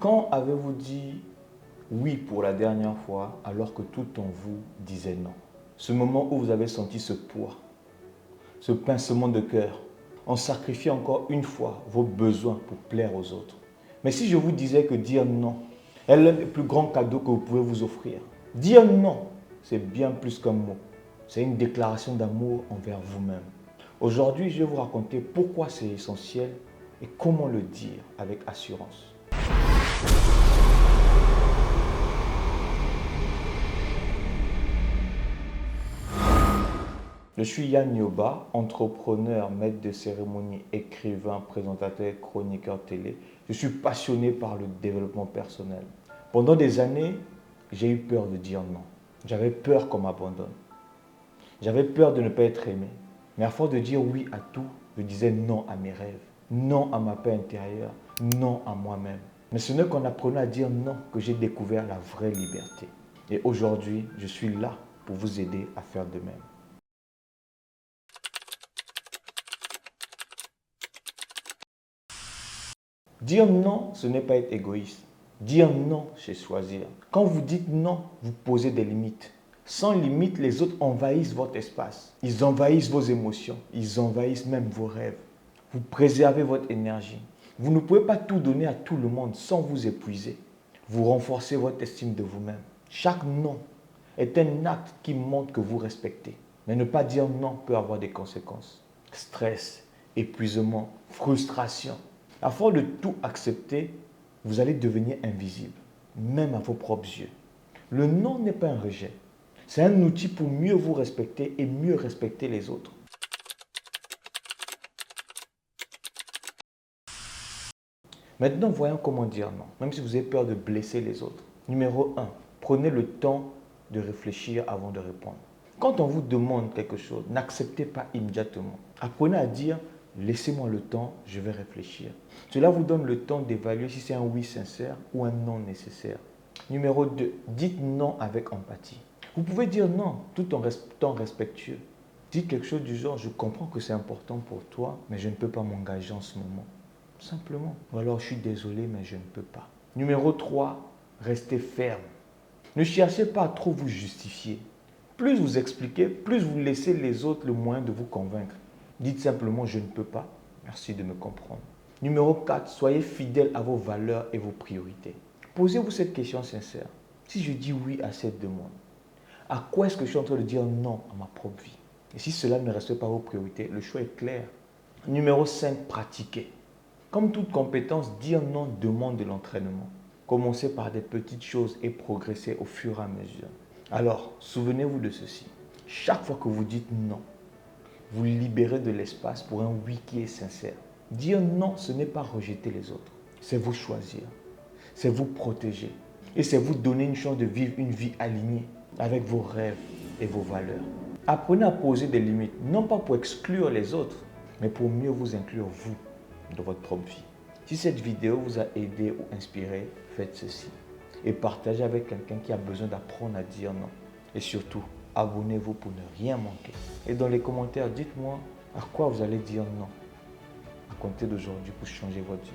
Quand avez-vous dit oui pour la dernière fois alors que tout en vous disait non? Ce moment où vous avez senti ce poids, ce pincement de cœur, en sacrifiant encore une fois vos besoins pour plaire aux autres. Mais si je vous disais que dire non est l'un des plus grands cadeaux que vous pouvez vous offrir. Dire non, c'est bien plus qu'un mot. C'est une déclaration d'amour envers vous-même. Aujourd'hui, je vais vous raconter pourquoi c'est essentiel et comment le dire avec assurance. Je suis Yann Nioba, entrepreneur, maître de cérémonie, écrivain, présentateur, chroniqueur télé. Je suis passionné par le développement personnel. Pendant des années, j'ai eu peur de dire non. J'avais peur qu'on m'abandonne. J'avais peur de ne pas être aimé. Mais à force de dire oui à tout, je disais non à mes rêves, non à ma paix intérieure, non à moi-même. Mais ce n'est qu'en apprenant à dire non que j'ai découvert la vraie liberté. Et aujourd'hui, je suis là pour vous aider à faire de même. Dire non, ce n'est pas être égoïste. Dire non, c'est choisir. Quand vous dites non, vous posez des limites. Sans limite, les autres envahissent votre espace. Ils envahissent vos émotions. Ils envahissent même vos rêves. Vous préservez votre énergie. Vous ne pouvez pas tout donner à tout le monde sans vous épuiser. Vous renforcez votre estime de vous-même. Chaque non est un acte qui montre que vous respectez. Mais ne pas dire non peut avoir des conséquences. Stress, épuisement, frustration. À force de tout accepter, vous allez devenir invisible, même à vos propres yeux. Le non n'est pas un rejet. C'est un outil pour mieux vous respecter et mieux respecter les autres. Maintenant, voyons comment dire non, même si vous avez peur de blesser les autres. Numéro 1, prenez le temps de réfléchir avant de répondre. Quand on vous demande quelque chose, n'acceptez pas immédiatement. Apprenez à dire « laissez-moi le temps, je vais réfléchir ». Cela vous donne le temps d'évaluer si c'est un oui sincère ou un non nécessaire. Numéro 2, dites non avec empathie. Vous pouvez dire non tout en restant respectueux. Dites quelque chose du genre « je comprends que c'est important pour toi, mais je ne peux pas m'engager en ce moment ». Simplement. Ou alors, je suis désolé, mais je ne peux pas. Numéro 3, restez ferme. Ne cherchez pas à trop vous justifier. Plus vous expliquez, plus vous laissez les autres le moyen de vous convaincre. Dites simplement, je ne peux pas. Merci de me comprendre. Numéro 4, soyez fidèle à vos valeurs et vos priorités. Posez-vous cette question sincère. Si je dis oui à cette demande, à quoi est-ce que je suis en train de dire non à ma propre vie? Et si cela ne reste pas vos priorités, le choix est clair. Numéro 5, pratiquez. Comme toute compétence, dire non demande de l'entraînement. Commencez par des petites choses et progressez au fur et à mesure. Alors, souvenez-vous de ceci. Chaque fois que vous dites non, vous libérez de l'espace pour un oui qui est sincère. Dire non, ce n'est pas rejeter les autres. C'est vous choisir. C'est vous protéger. Et c'est vous donner une chance de vivre une vie alignée avec vos rêves et vos valeurs. Apprenez à poser des limites, non pas pour exclure les autres, mais pour mieux vous inclure vous dans votre propre vie. Si cette vidéo vous a aidé ou inspiré, faites ceci et partagez avec quelqu'un qui a besoin d'apprendre à dire non. Et surtout, abonnez-vous pour ne rien manquer. Et dans les commentaires, dites-moi à quoi vous allez dire non à compter d'aujourd'hui pour changer votre vie.